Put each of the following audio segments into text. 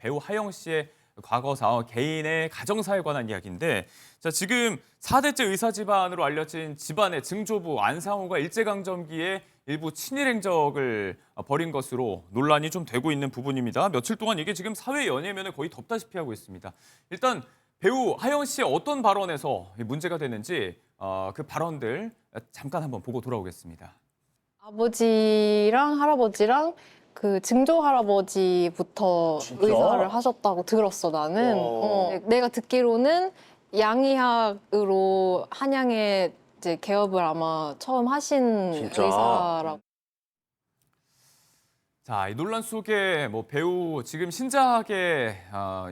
배우 하영 씨의 과거사, 개인의 가정사에 관한 이야기인데, 자, 지금 4대째 의사 집안으로 알려진 집안의 증조부 안상호가 일제강점기에 일부 친일 행적을 벌인 것으로 논란이 좀 되고 있는 부분입니다. 며칠 동안 이게 지금 사회 연예면을 거의 덮다시피 하고 있습니다. 일단 배우 하영 씨의 어떤 발언에서 문제가 되는지 그 발언들 잠깐 한번 보고 돌아오겠습니다. 아버지랑 할아버지랑 그 증조 할아버지부터 진짜? 의사를 하셨다고 들었어, 나는. 내가 듣기로는 양의학으로 한양에 이제 개업을 아마 처음 하신 진짜? 의사라고. 자, 이 논란 속에 배우 지금 신작의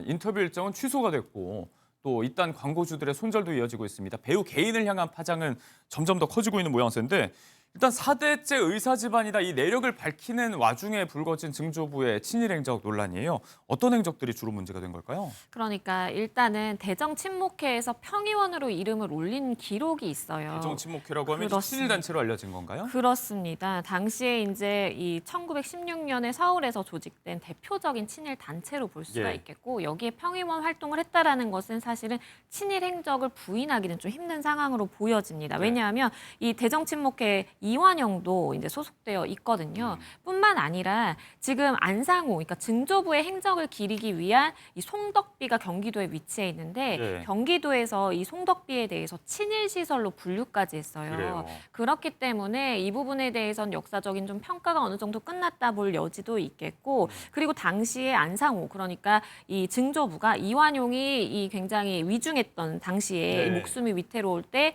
인터뷰 일정은 취소가 됐고 또 이딴 광고주들의 손절도 이어지고 있습니다. 배우 개인을 향한 파장은 점점 더 커지고 있는 모양새인데 일단 4대째 의사 집안이다 이 내력을 밝히는 와중에 불거진 증조부의 친일 행적 논란이에요. 어떤 행적들이 주로 문제가 된 걸까요? 그러니까 일단은 대정 친목회에서 평의원으로 이름을 올린 기록이 있어요. 대정 친목회라고 하면 그렇습니다. 친일 단체로 알려진 건가요? 그렇습니다. 당시에 이제 이 1916년에 서울에서 조직된 대표적인 친일 단체로 볼 수가 예. 있겠고 여기에 평의원 활동을 했다라는 것은 사실은 친일 행적을 부인하기는 좀 힘든 상황으로 보여집니다. 네. 왜냐하면 이 대정 친목회 이완용도 이제 소속되어 있거든요. 뿐만 아니라 지금 안상호, 그러니까 증조부의 행적을 기리기 위한 이 송덕비가 경기도에 위치해 있는데 네. 경기도에서 이 송덕비에 대해서 친일 시설로 분류까지 했어요. 그래요. 그렇기 때문에 이 부분에 대해서는 역사적인 좀 평가가 어느 정도 끝났다 볼 여지도 있겠고 그리고 당시에 안상호, 그러니까 이 증조부가 이완용이 이 굉장히 위중했던 당시에 네. 목숨이 위태로울 때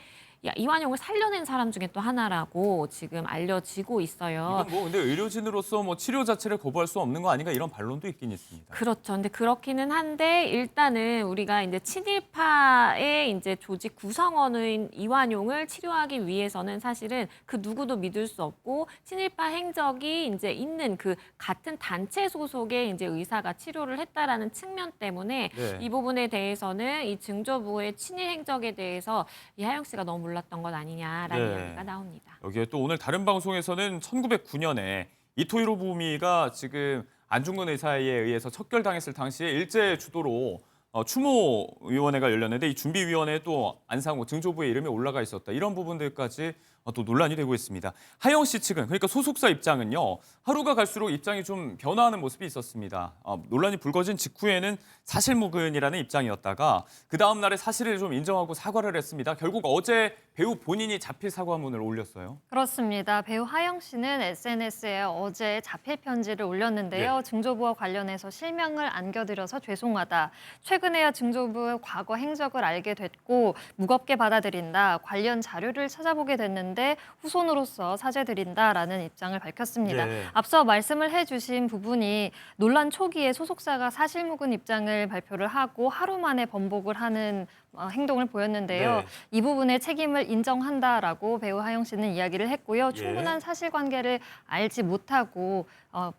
이완용을 살려낸 사람 중에 또 하나라고 지금 알려지고 있어요. 이건 근데 의료진으로서 치료 자체를 거부할 수 없는 거 아닌가 이런 반론도 있긴 있습니다. 그렇죠. 근데 그렇기는 한데 일단은 우리가 이제 친일파의 이제 조직 구성원인 이완용을 치료하기 위해서는 사실은 그 누구도 믿을 수 없고 친일파 행적이 이제 있는 그 같은 단체 소속의 이제 의사가 치료를 했다라는 측면 때문에 네. 이 부분에 대해서는 이 증조부의 친일 행적에 대해서 이하영 씨가 너무 몰랐던 것 아니냐라는 네. 이야기가 나옵니다. 여기에 또 오늘 다른 방송에서는 1909년에 이토히로 부미가 지금 안중근 의사에 의해서 척결당했을 당시에 일제 주도로 추모위원회가 열렸는데 이 준비위원회에 또 안상호 증조부의 이름이 올라가 있었다. 이런 부분들까지 또 논란이 되고 있습니다. 하영 씨 측은, 그러니까 소속사 입장은요. 하루가 갈수록 입장이 좀 변화하는 모습이 있었습니다. 논란이 불거진 직후에는 사실무근이라는 입장이었다가 그 다음 날에 사실을 좀 인정하고 사과를 했습니다. 결국 어제 배우 본인이 자필 사과문을 올렸어요. 그렇습니다. 배우 하영 씨는 SNS에 어제 자필 편지를 올렸는데요. 네. 증조부와 관련해서 실명을 안겨드려서 죄송하다. 최근에야 증조부의 과거 행적을 알게 됐고 무겁게 받아들인다. 관련 자료를 찾아보게 됐는데 후손으로서 사죄드린다라는 입장을 밝혔습니다. 네. 앞서 말씀을 해주신 부분이 논란 초기에 소속사가 사실무근 입장을 발표를 하고 하루 만에 번복을 하는 행동을 보였는데요. 네. 이 부분의 책임을 인정한다라고 배우 하영 씨는 이야기를 했고요. 예. 충분한 사실관계를 알지 못하고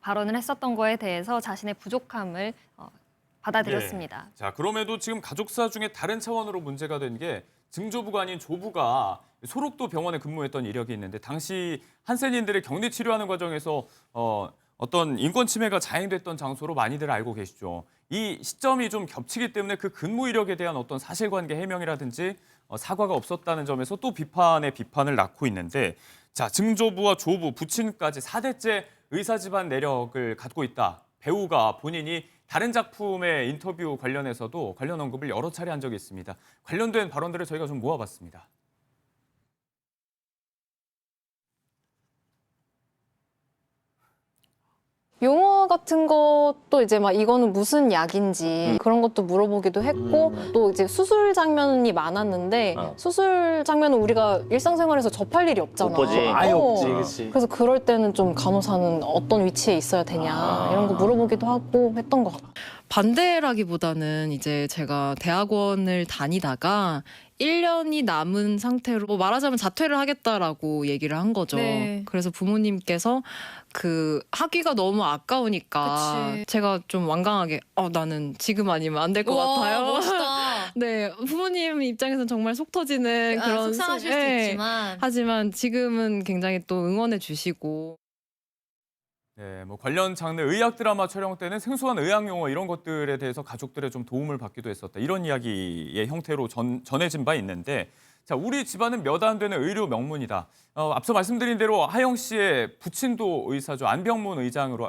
발언을 했었던 거에 대해서 자신의 부족함을 받아들였습니다. 네. 자, 그럼에도 지금 가족사 중에 다른 차원으로 문제가 된 게 증조부가 아닌 조부가 소록도 병원에 근무했던 이력이 있는데 당시 한센인들의 격리 치료하는 과정에서 어떤 인권 침해가 자행됐던 장소로 많이들 알고 계시죠. 이 시점이 좀 겹치기 때문에 그 근무 이력에 대한 어떤 사실관계 해명이라든지 사과가 없었다는 점에서 또 비판에 비판을 낳고 있는데 자, 증조부와 조부, 부친까지 4대째 의사 집안 내력을 갖고 있다. 배우가 본인이 다른 작품의 인터뷰 관련해서도 관련 언급을 여러 차례 한 적이 있습니다. 관련된 발언들을 저희가 좀 모아봤습니다. 용어 같은 것도 이제 막 이거는 무슨 약인지 그런 것도 물어보기도 했고 또 이제 수술 장면이 많았는데 수술 장면은 우리가 일상생활에서 접할 일이 없잖아. 못 보지. 아예 없지, 그치. 그래서 그럴 때는 좀 간호사는 어떤 위치에 있어야 되냐 이런 거 물어보기도 하고 했던 것 같아요. 반대라기보다는 이제 제가 대학원을 다니다가 1년이 남은 상태로 말하자면 자퇴를 하겠다라고 얘기를 한 거죠. 네. 그래서 부모님께서 그 학위가 너무 아까우니까 그치. 제가 좀 완강하게 나는 지금 아니면 안 될 것 같아요. 멋있다. 네, 부모님 입장에서는 정말 속 터지는 그런 속상하실 수 네. 있지만 하지만 지금은 굉장히 또 응원해 주시고 네, 뭐 관련 장르 의학 드라마 촬영 때는 생소한 의학 용어 이런 것들에 대해서 가족들의 좀 도움을 받기도 했었다. 이런 이야기의 형태로 전해진 바 있는데, 자, 우리 집안은 몇 안 되는 의료 명문이다. 앞서 말씀드린 대로 하영 씨의 부친도 의사죠. 안병문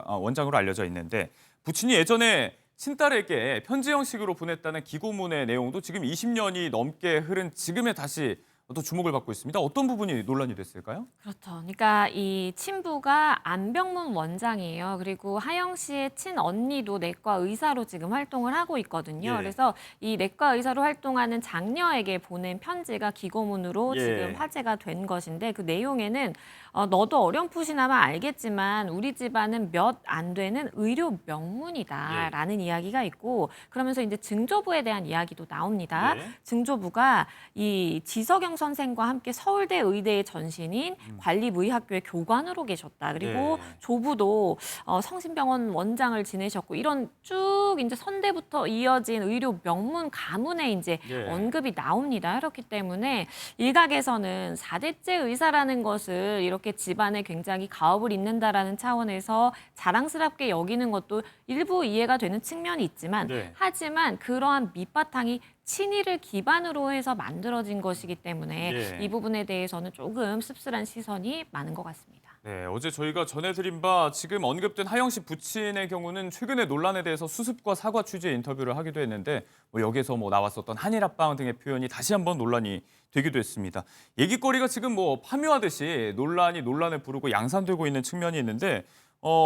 원장으로 알려져 있는데, 부친이 예전에 친딸에게 편지 형식으로 보냈다는 기고문의 내용도 지금 20년이 넘게 흐른 지금에 다시 또 주목을 받고 있습니다. 어떤 부분이 논란이 됐을까요? 그렇죠. 그러니까 이 친부가 안병문 원장이에요. 그리고 하영 씨의 친언니도 내과 의사로 지금 활동을 하고 있거든요. 예. 그래서 이 내과 의사로 활동하는 장녀에게 보낸 편지가 기고문으로 예. 지금 화제가 된 것인데 그 내용에는 너도 어렴풋이나마 알겠지만 우리 집안은 몇 안 되는 의료 명문이다라는 이야기가 있고 그러면서 이제 증조부에 대한 이야기도 나옵니다. 예. 증조부가 이 지석영 선생과 함께 서울대 의대의 전신인 관리의학교의 교관으로 계셨다. 그리고 예. 조부도 성심병원 원장을 지내셨고 이런 쭉 이제 선대부터 이어진 의료 명문 가문에 이제 예. 언급이 나옵니다. 그렇기 때문에 일각에서는 4대째 의사라는 것을 이렇게 집안에 굉장히 가업을 잇는다라는 차원에서 자랑스럽게 여기는 것도 일부 이해가 되는 측면이 있지만 네. 하지만 그러한 밑바탕이 친일을 기반으로 해서 만들어진 것이기 때문에 예. 이 부분에 대해서는 조금 씁쓸한 시선이 많은 것 같습니다. 네, 어제 저희가 전해드린 바 지금 언급된 하영 씨 부친의 경우는 최근에 논란에 대해서 수습과 사과 취재 인터뷰를 하기도 했는데 뭐 여기서 뭐 나왔었던 한일 합방 등의 표현이 다시 한번 논란이 되기도 했습니다. 얘기거리가 지금 뭐 파묘하듯이 논란이 논란을 부르고 양산되고 있는 측면이 있는데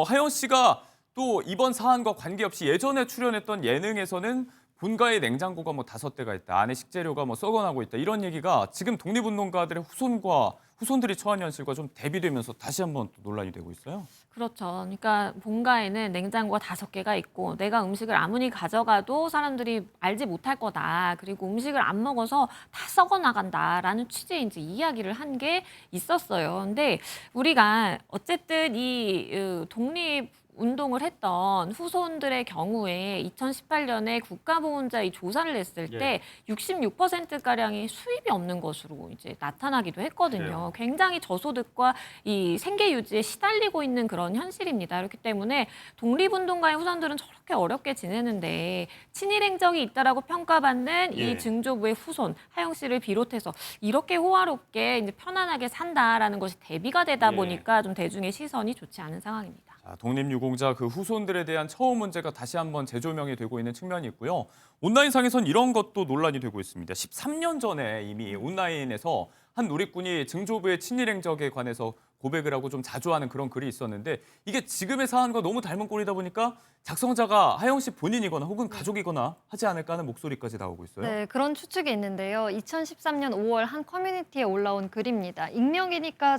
하영 씨가 또 이번 사안과 관계없이 예전에 출연했던 예능에서는 본가에 냉장고가 뭐 5대가 있다, 안에 식재료가 뭐 썩어나고 있다 이런 얘기가 지금 독립운동가들의 후손들이 처한 현실과 좀 대비되면서 다시 한번 또 논란이 되고 있어요. 그렇죠. 그러니까 본가에는 냉장고가 5개가 있고 내가 음식을 아무리 가져가도 사람들이 알지 못할 거다. 그리고 음식을 안 먹어서 다 썩어 나간다라는 취지의 이제 이야기를 한 게 있었어요. 근데 우리가 어쨌든 이 독립 운동을 했던 후손들의 경우에 2018년에 국가보훈자 이 조사를 냈을 때 66%가량이 수입이 없는 것으로 이제 나타나기도 했거든요. 그래요. 굉장히 저소득과 이 생계 유지에 시달리고 있는 그런 현실입니다. 그렇기 때문에 독립운동가의 후손들은 저렇게 어렵게 지내는데 친일 행적이 있다라고 평가받는 예. 이 증조부의 후손 하영 씨를 비롯해서 이렇게 호화롭게 이제 편안하게 산다라는 것이 대비가 되다 예. 보니까 좀 대중의 시선이 좋지 않은 상황입니다. 자, 독립유공자 그 후손들에 대한 처우 문제가 다시 한번 재조명이 되고 있는 측면이 있고요. 온라인상에선 이런 것도 논란이 되고 있습니다. 13년 전에 이미 온라인에서 한 누리꾼이 증조부의 친일 행적에 관해서 고백을 하고 좀 자조하는 그런 글이 있었는데 이게 지금의 사안과 너무 닮은 꼴이다 보니까 작성자가 하영 씨 본인이거나 혹은 가족이거나 하지 않을까 하는 목소리까지 나오고 있어요. 네, 그런 추측이 있는데요. 2013년 5월 한 커뮤니티에 올라온 글입니다. 익명이니까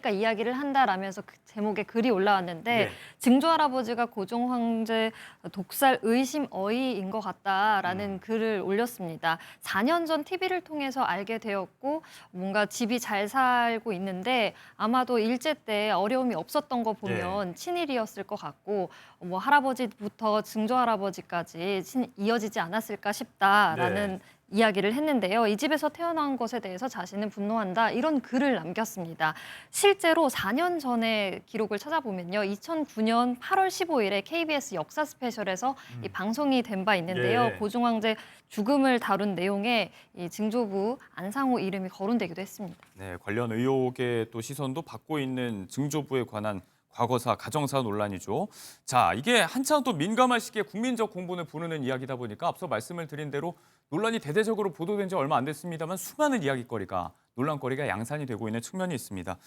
이야기를 한다라면서 그 제목에 글이 올라왔는데 네. 증조 할아버지가 고종 황제 독살 의심 어이인 것 같다라는 글을 올렸습니다. 4년 전 TV를 통해서 알게 되었고 뭔가 집이 잘 살고 있는데 아마도 일제 때 어려움이 없었던 거 보면 친일이었을 것 같고 뭐 할아버지부터 증조 할아버지까지 이어지지 않았을까 싶다라는 이야기를 했는데요. 이 집에서 태어난 것에 대해서 자신은 분노한다. 이런 글을 남겼습니다. 실제로 4년 전에 기록을 찾아보면요. 2009년 8월 15일에 KBS 역사 스페셜에서 이 방송이 된 바 있는데요. 예. 고종 황제 죽음을 다룬 내용에 이 증조부 안상호 이름이 거론되기도 했습니다. 네, 관련 의혹의 또 시선도 받고 있는 증조부에 관한 과거사, 가정사 논란이죠. 자, 이게 한참 또 민감한 시기에 국민적 공분을 부르는 이야기다 보니까 앞서 말씀을 드린 대로 논란이 대대적으로 보도된 지 얼마 안 됐습니다만 수많은 이야기거리가, 논란거리가 양산이 되고 있는 측면이 있습니다.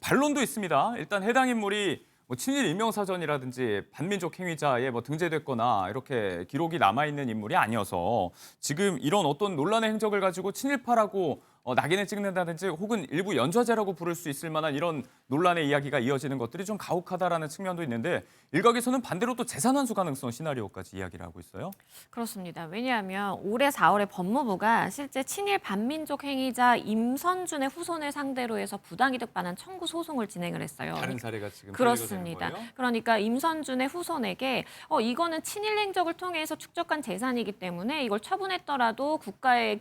반론도 있습니다. 일단 해당 인물이 친일 일명사전이라든지 반민족 행위자에 등재됐거나 이렇게 기록이 남아있는 인물이 아니어서 지금 이런 어떤 논란의 행적을 가지고 친일파라고 낙인을 찍는다든지 혹은 일부 연좌제라고 부를 수 있을 만한 이런 논란의 이야기가 이어지는 것들이 좀 가혹하다라는 측면도 있는데 일각에서는 반대로 또 재산 환수 가능성 시나리오까지 이야기를 하고 있어요. 그렇습니다. 왜냐하면 올해 4월에 법무부가 실제 친일 반민족 행위자 임선준의 후손을 상대로 해서 부당이득 반환 청구 소송을 진행을 했어요. 다른 사례가 지금 그렇습니다. 되는 거예요? 그러니까 임선준의 후손에게 이거는 친일 행적을 통해서 축적한 재산이기 때문에 이걸 처분했더라도 국가에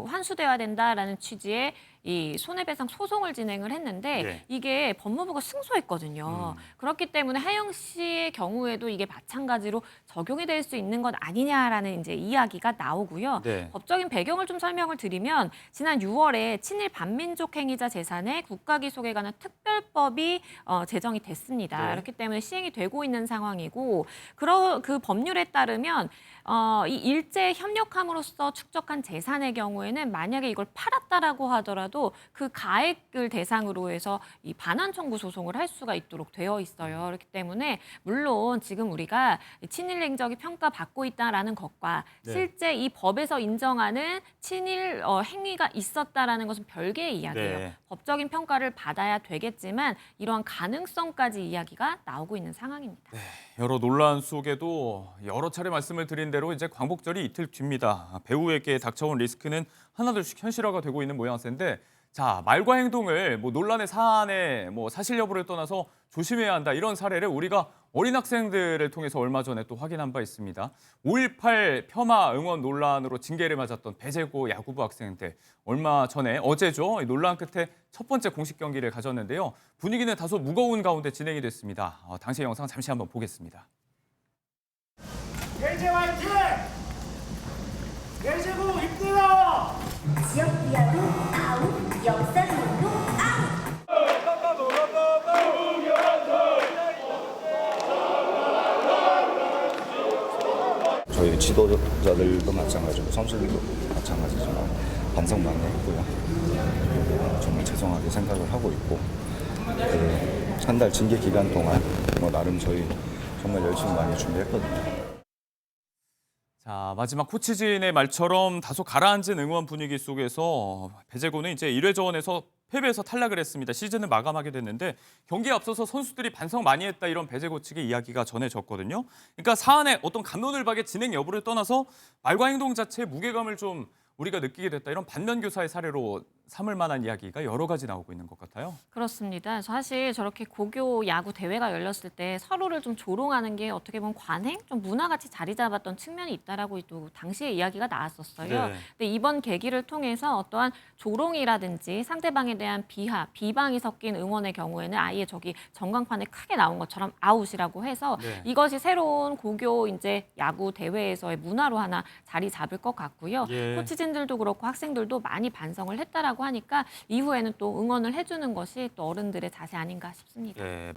환수돼야 된다라는 취지의 이 손해배상 소송을 진행을 했는데 예. 이게 법무부가 승소했거든요. 그렇기 때문에 하영 씨의 경우에도 이게 마찬가지로 적용이 될 수 있는 것 아니냐라는 이제 이야기가 나오고요. 네. 법적인 배경을 좀 설명을 드리면 지난 6월에 친일 반민족 행위자 재산의 국가기속에 관한 특별법이 제정이 됐습니다. 네. 그렇기 때문에 시행이 되고 있는 상황이고 그 법률에 따르면 이 일제 협력함으로써 축적한 재산의 경우에는 만약에 이걸 팔았다라고 하더라도 그 가액을 대상으로 해서 이 반환 청구 소송을 할 수가 있도록 되어 있어요. 그렇기 때문에 물론 지금 우리가 친일 행적이 평가받고 있다라는 것과 네. 실제 이 법에서 인정하는 친일 행위가 있었다라는 것은 별개의 이야기예요. 네. 법적인 평가를 받아야 되겠지만 이러한 가능성까지 이야기가 나오고 있는 상황입니다. 여러 논란 속에도 여러 차례 말씀을 드린 대로 이제 광복절이 이틀 뒤입니다. 배우에게 닥쳐온 리스크는 하나둘씩 현실화가 되고 있는 모양새인데, 자, 말과 행동을 뭐 논란의 사안의 뭐 사실 여부를 떠나서 조심해야 한다, 이런 사례를 우리가 어린 학생들을 통해서 얼마 전에 또 확인한 바 있습니다. 5.18 폄하 응원 논란으로 징계를 맞았던 배제고 야구부 학생들, 얼마 전에 어제죠, 이 논란 끝에 첫 번째 공식 경기를 가졌는데요. 분위기는 다소 무거운 가운데 진행이 됐습니다. 당시 영상 잠시 한번 보겠습니다. 배제 화이팅! 배제부 입대다! 지역 비하도 아웃, 역사적으로 아웃. 저희 지도자들도 마찬가지고 선수들도 마찬가지지만 반성 많이 했고요. 정말 죄송하게 생각을 하고 있고, 한 달 징계 기간 동안 뭐 나름 저희 정말 열심히 많이 준비했거든요. 자, 마지막 코치진의 말처럼 다소 가라앉은 응원 분위기 속에서 배제고는 이제 1회전에서 패배해서 탈락을 했습니다. 시즌을 마감하게 됐는데 경기에 앞서서 선수들이 반성 많이 했다, 이런 배제고 측의 이야기가 전해졌거든요. 그러니까 사안의 어떤 갑론을박의 진행 여부를 떠나서 말과 행동 자체의 무게감을 좀 우리가 느끼게 됐다, 이런 반면교사의 사례로 삼을 만한 이야기가 여러 가지 나오고 있는 것 같아요. 그렇습니다. 사실 저렇게 고교 야구 대회가 열렸을 때 서로를 좀 조롱하는 게 어떻게 보면 관행, 좀 문화같이 자리 잡았던 측면이 있다라고 또 당시에 이야기가 나왔었어요. 네. 근데 이번 계기를 통해서 어떠한 조롱이라든지 상대방에 대한 비하, 비방이 섞인 응원의 경우에는 아예 저기 전광판에 크게 나온 것처럼 아웃이라고 해서 네. 이것이 새로운 고교 이제 야구 대회에서의 문화로 하나 자리 잡을 것 같고요. 예. 코치진들도 그렇고 학생들도 많이 반성을 했다라고 하니까 이후에는 또 응원을 해주는 것이 또 어른들의 자세 아닌가 싶습니다. 예.